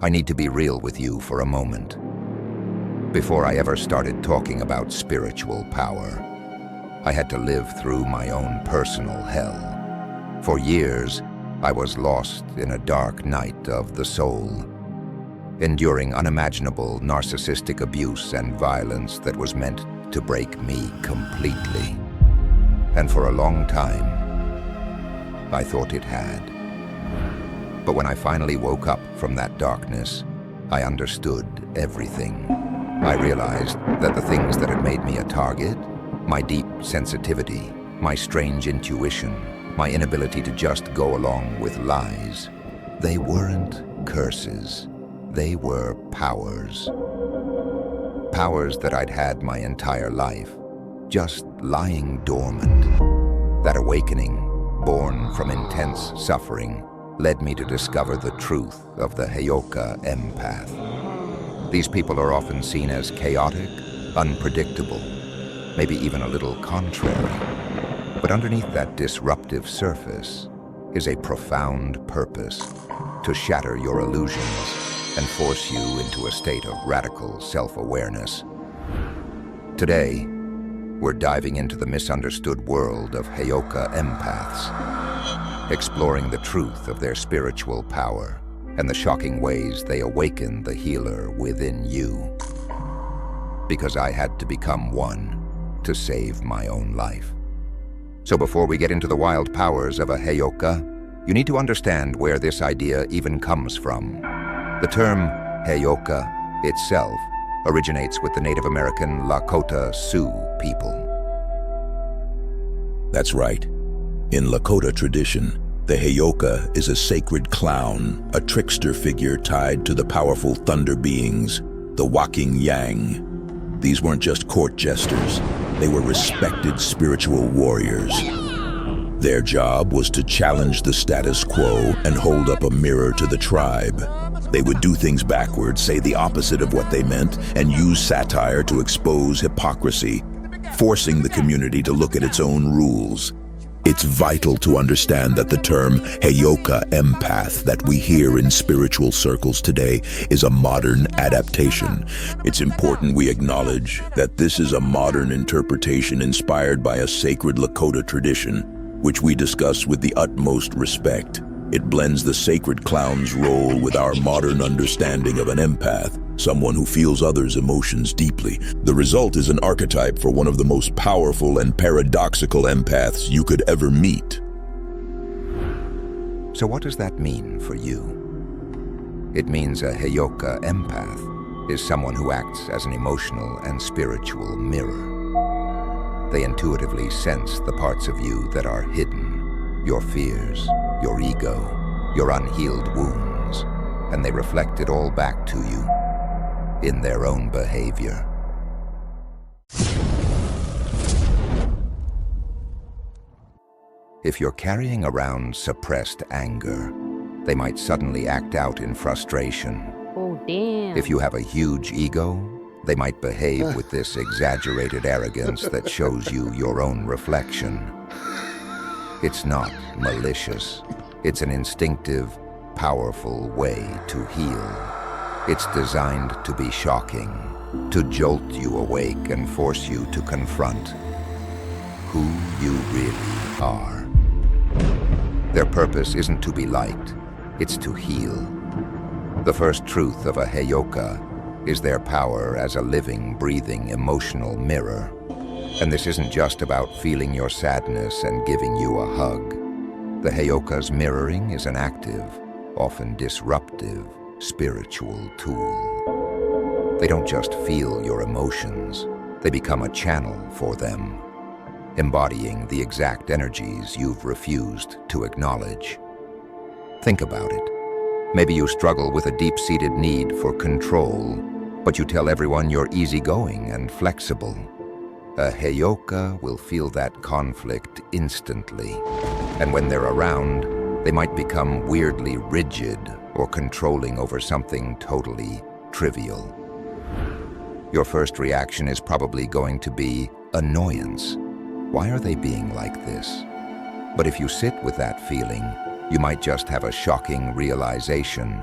I need to be real with you for a moment. Before I ever started talking about spiritual power, I had to live through my own personal hell. For years, I was lost in a dark night of the soul, enduring unimaginable narcissistic abuse and violence that was meant to break me completely. And for a long time, I thought it had. But when I finally woke up from that darkness, I understood everything. I realized that the things that had made me a target, my deep sensitivity, my strange intuition, my inability to just go along with lies, they weren't curses. They were powers. Powers that I'd had my entire life, just lying dormant. That awakening, born from intense suffering, led me to discover the truth of the Heyoka Empath. These people are often seen as chaotic, unpredictable, maybe even a little contrary. But underneath that disruptive surface is a profound purpose: to shatter your illusions and force you into a state of radical self-awareness. Today, we're diving into the misunderstood world of Heyoka Empaths, exploring the truth of their spiritual power and the shocking ways they awaken the healer within you. Because I had to become one to save my own life. So before we get into the wild powers of a Heyoka, you need to understand where this idea even comes from. The term Heyoka itself originates with the Native American Lakota Sioux people. That's right. In Lakota tradition, the Heyoka is a sacred clown, a trickster figure tied to the powerful thunder beings, the walking yang. These weren't just court jesters, they were respected spiritual warriors. Their job was to challenge the status quo and hold up a mirror to the tribe. They would do things backwards, say the opposite of what they meant, and use satire to expose hypocrisy, forcing the community to look at its own rules. It's vital to understand that the term Heyoka Empath that we hear in spiritual circles today is a modern adaptation. It's important we acknowledge that this is a modern interpretation inspired by a sacred Lakota tradition, which we discuss with the utmost respect. It blends the sacred clown's role with our modern understanding of an empath, someone who feels others' emotions deeply. The result is an archetype for one of the most powerful and paradoxical empaths you could ever meet. So what does that mean for you? It means a Heyoka Empath is someone who acts as an emotional and spiritual mirror. They intuitively sense the parts of you that are hidden, your fears, your ego, your unhealed wounds, and they reflect it all back to you in their own behavior. If you're carrying around suppressed anger, they might suddenly act out in frustration. Oh, damn. If you have a huge ego, they might behave with this exaggerated arrogance that shows you your own reflection. It's not malicious. It's an instinctive, powerful way to heal. It's designed to be shocking, to jolt you awake and force you to confront who you really are. Their purpose isn't to be liked, it's to heal. The first truth of a Heyoka is their power as a living, breathing, emotional mirror. And this isn't just about feeling your sadness and giving you a hug. The Heyoka's mirroring is an active, often disruptive, spiritual tool. They don't just feel your emotions, they become a channel for them, embodying the exact energies you've refused to acknowledge. Think about it. Maybe you struggle with a deep-seated need for control, but you tell everyone you're easygoing and flexible. A Heyoka will feel that conflict instantly, and when they're around, they might become weirdly rigid or controlling over something totally trivial. Your first reaction is probably going to be annoyance. Why are they being like this? But if you sit with that feeling, you might just have a shocking realization.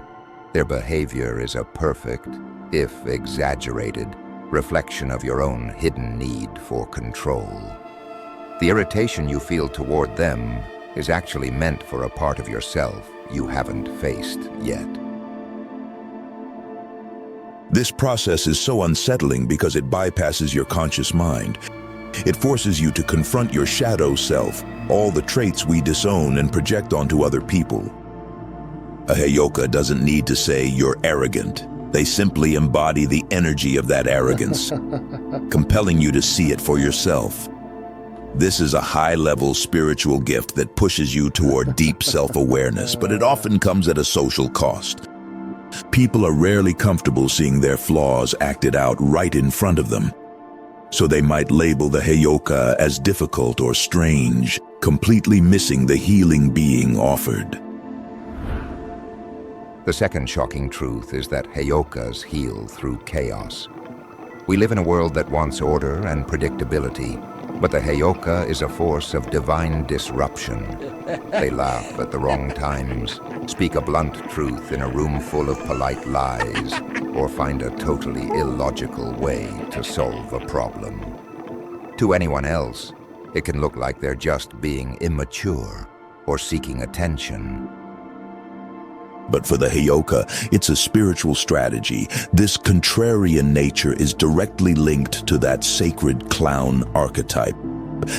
Their behavior is a perfect, if exaggerated, reflection of your own hidden need for control. The irritation you feel toward them is actually meant for a part of yourself you haven't faced yet. This process is so unsettling because it bypasses your conscious mind. It forces you to confront your shadow self, all the traits we disown and project onto other people. A Heyoka doesn't need to say you're arrogant. They simply embody the energy of that arrogance, compelling you to see it for yourself. This is a high-level spiritual gift that pushes you toward deep self-awareness, but it often comes at a social cost. People are rarely comfortable seeing their flaws acted out right in front of them, so they might label the Heyoka as difficult or strange, completely missing the healing being offered. The second shocking truth is that Heyokas heal through chaos. We live in a world that wants order and predictability, but the Heyoka is a force of divine disruption. They laugh at the wrong times, speak a blunt truth in a room full of polite lies, or find a totally illogical way to solve a problem. To anyone else, it can look like they're just being immature or seeking attention. But for the Heyoka, it's a spiritual strategy. This contrarian nature is directly linked to that sacred clown archetype.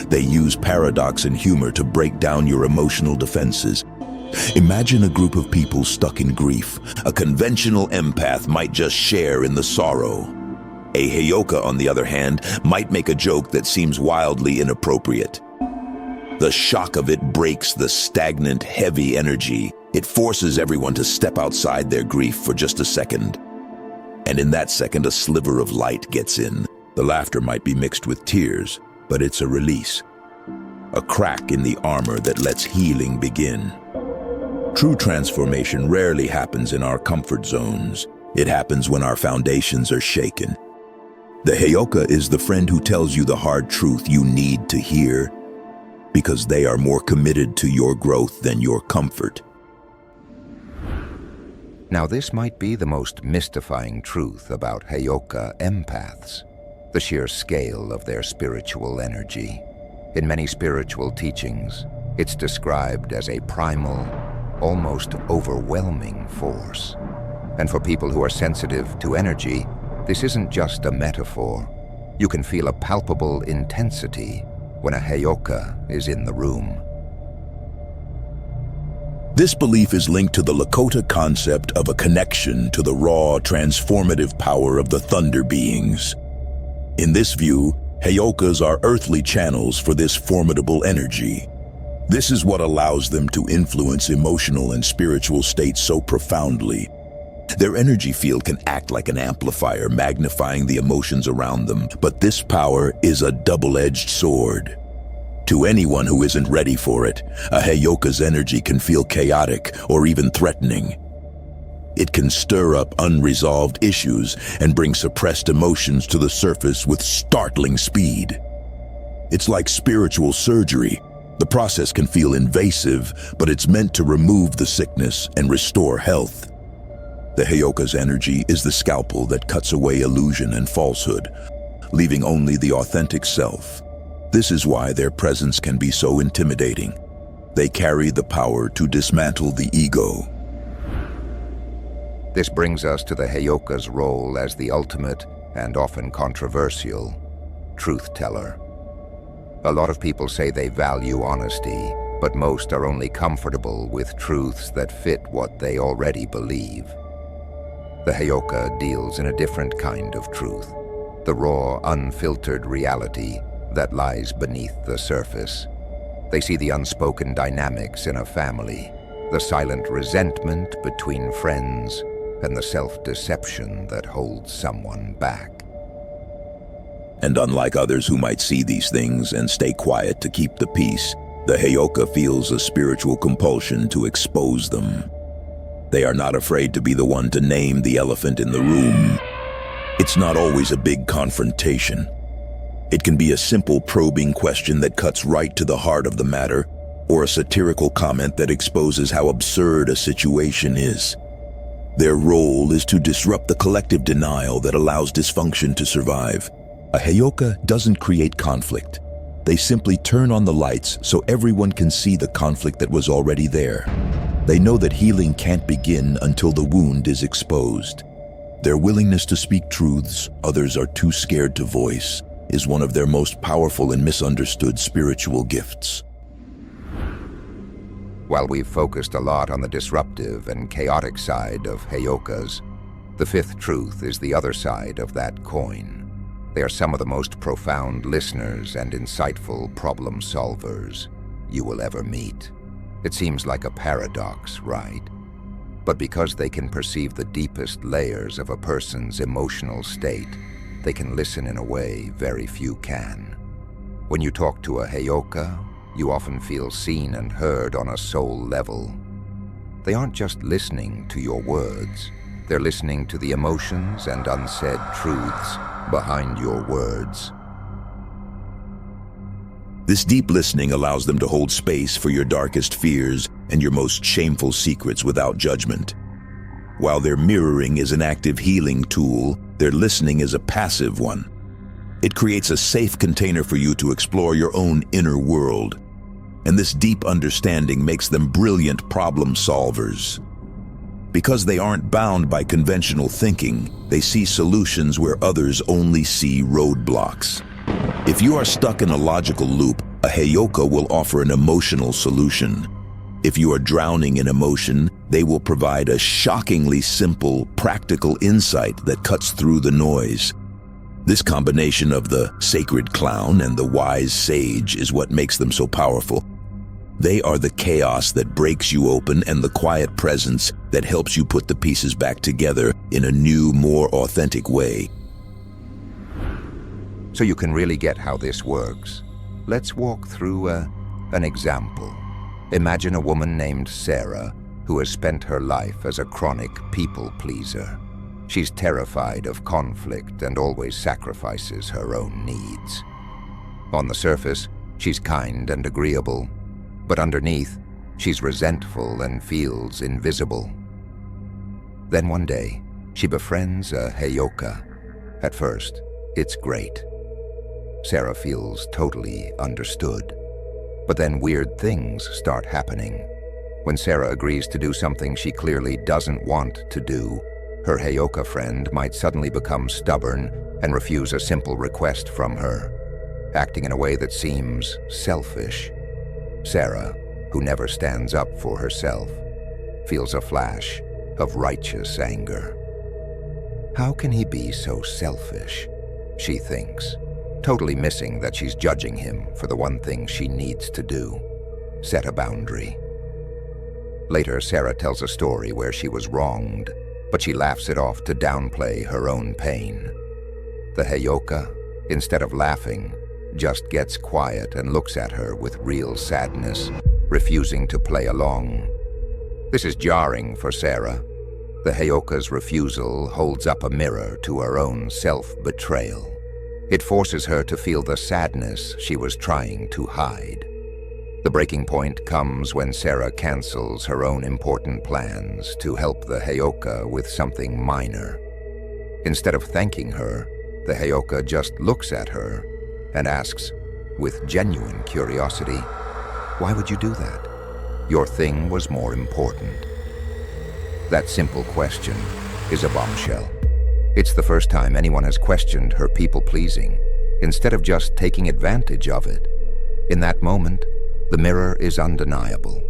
They use paradox and humor to break down your emotional defenses. Imagine a group of people stuck in grief. A conventional empath might just share in the sorrow. A Heyoka, on the other hand, might make a joke that seems wildly inappropriate. The shock of it breaks the stagnant, heavy energy. It forces everyone to step outside their grief for just a second. And in that second, a sliver of light gets in. The laughter might be mixed with tears, but it's a release. A crack in the armor that lets healing begin. True transformation rarely happens in our comfort zones. It happens when our foundations are shaken. The Heyoka is the friend who tells you the hard truth you need to hear, because they are more committed to your growth than your comfort. Now, this might be the most mystifying truth about Heyoka empaths, the sheer scale of their spiritual energy. In many spiritual teachings, it's described as a primal, almost overwhelming force. And for people who are sensitive to energy, this isn't just a metaphor. You can feel a palpable intensity when a Heyoka is in the room. This belief is linked to the Lakota concept of a connection to the raw, transformative power of the thunder beings. In this view, Heyokas are earthly channels for this formidable energy. This is what allows them to influence emotional and spiritual states so profoundly. Their energy field can act like an amplifier, magnifying the emotions around them, but this power is a double-edged sword. To anyone who isn't ready for it, a Heyoka's energy can feel chaotic or even threatening. It can stir up unresolved issues and bring suppressed emotions to the surface with startling speed. It's like spiritual surgery. The process can feel invasive, but it's meant to remove the sickness and restore health. The Heyoka's energy is the scalpel that cuts away illusion and falsehood, leaving only the authentic self. This is why their presence can be so intimidating. They carry the power to dismantle the ego. This brings us to the Heyoka's role as the ultimate, and often controversial, truth-teller. A lot of people say they value honesty, but most are only comfortable with truths that fit what they already believe. The Heyoka deals in a different kind of truth, the raw, unfiltered reality that lies beneath the surface. They see the unspoken dynamics in a family, the silent resentment between friends, and the self-deception that holds someone back. And unlike others who might see these things and stay quiet to keep the peace, the Heyoka feels a spiritual compulsion to expose them. They are not afraid to be the one to name the elephant in the room. It's not always a big confrontation. It can be a simple probing question that cuts right to the heart of the matter, or a satirical comment that exposes how absurd a situation is. Their role is to disrupt the collective denial that allows dysfunction to survive. A Heyoka doesn't create conflict. They simply turn on the lights so everyone can see the conflict that was already there. They know that healing can't begin until the wound is exposed. Their willingness to speak truths others are too scared to voice is one of their most powerful and misunderstood spiritual gifts. While we've focused a lot on the disruptive and chaotic side of Heyokas, the fifth truth is the other side of that coin. They are some of the most profound listeners and insightful problem solvers you will ever meet. It seems like a paradox, right? But because they can perceive the deepest layers of a person's emotional state, they can listen in a way very few can. When you talk to a Heyoka, you often feel seen and heard on a soul level. They aren't just listening to your words, they're listening to the emotions and unsaid truths behind your words. This deep listening allows them to hold space for your darkest fears and your most shameful secrets without judgment. While their mirroring is an active healing tool, their listening is a passive one. It creates a safe container for you to explore your own inner world. And this deep understanding makes them brilliant problem solvers. Because they aren't bound by conventional thinking, they see solutions where others only see roadblocks. If you are stuck in a logical loop, a Heyoka will offer an emotional solution. If you are drowning in emotion, they will provide a shockingly simple, practical insight that cuts through the noise. This combination of the sacred clown and the wise sage is what makes them so powerful. They are the chaos that breaks you open and the quiet presence that helps you put the pieces back together in a new, more authentic way. So you can really get how this works. Let's walk through an example. Imagine a woman named Sarah who has spent her life as a chronic people pleaser. She's terrified of conflict and always sacrifices her own needs. On the surface, she's kind and agreeable, but underneath, she's resentful and feels invisible. Then one day, she befriends a Heyoka. At first, it's great. Sarah feels totally understood. But then weird things start happening. When Sarah agrees to do something she clearly doesn't want to do, her Heyoka friend might suddenly become stubborn and refuse a simple request from her, acting in a way that seems selfish. Sarah, who never stands up for herself, feels a flash of righteous anger. How can he be so selfish? She thinks, totally missing that she's judging him for the one thing she needs to do: set a boundary. Later, Sarah tells a story where she was wronged, but she laughs it off to downplay her own pain. The Heyoka, instead of laughing, just gets quiet and looks at her with real sadness, refusing to play along. This is jarring for Sarah. The Heyoka's refusal holds up a mirror to her own self-betrayal. It forces her to feel the sadness she was trying to hide. The breaking point comes when Sarah cancels her own important plans to help the Heyoka with something minor. Instead of thanking her, the Heyoka just looks at her and asks, with genuine curiosity, "Why would you do that? Your thing was more important." That simple question is a bombshell. It's the first time anyone has questioned her people-pleasing, instead of just taking advantage of it. In that moment, the mirror is undeniable.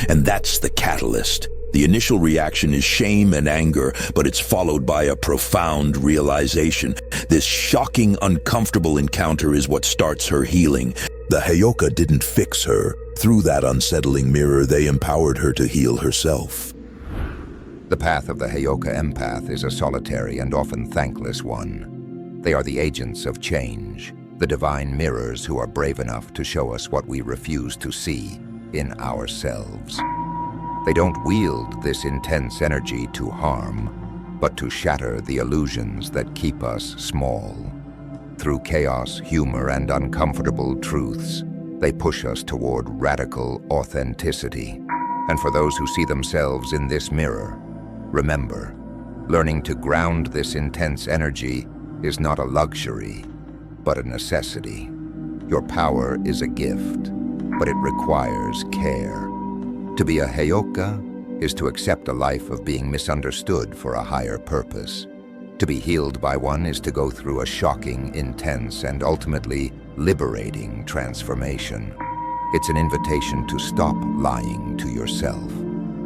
And that's the catalyst. The initial reaction is shame and anger, but it's followed by a profound realization. This shocking, uncomfortable encounter is what starts her healing. The Heyoka didn't fix her. Through that unsettling mirror, they empowered her to heal herself. The path of the Heyoka Empath is a solitary and often thankless one. They are the agents of change, the divine mirrors who are brave enough to show us what we refuse to see in ourselves. They don't wield this intense energy to harm, but to shatter the illusions that keep us small. Through chaos, humor, and uncomfortable truths, they push us toward radical authenticity. And for those who see themselves in this mirror, remember, learning to ground this intense energy is not a luxury, but a necessity. Your power is a gift, but it requires care. To be a Heyoka is to accept a life of being misunderstood for a higher purpose. To be healed by one is to go through a shocking, intense, and ultimately liberating transformation. It's an invitation to stop lying to yourself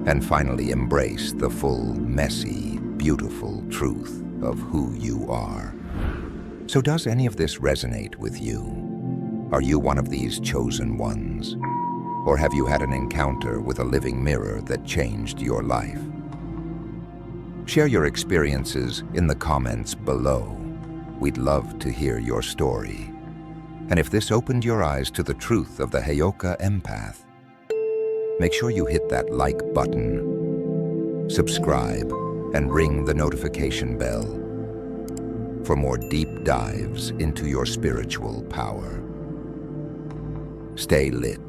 and finally embrace the full, messy, beautiful truth of who you are. So does any of this resonate with you? Are you one of these chosen ones? Or have you had an encounter with a living mirror that changed your life? Share your experiences in the comments below. We'd love to hear your story. And if this opened your eyes to the truth of the Heyoka Empath, make sure you hit that like button, subscribe, and ring the notification bell for more deep dives into your spiritual power. Stay lit.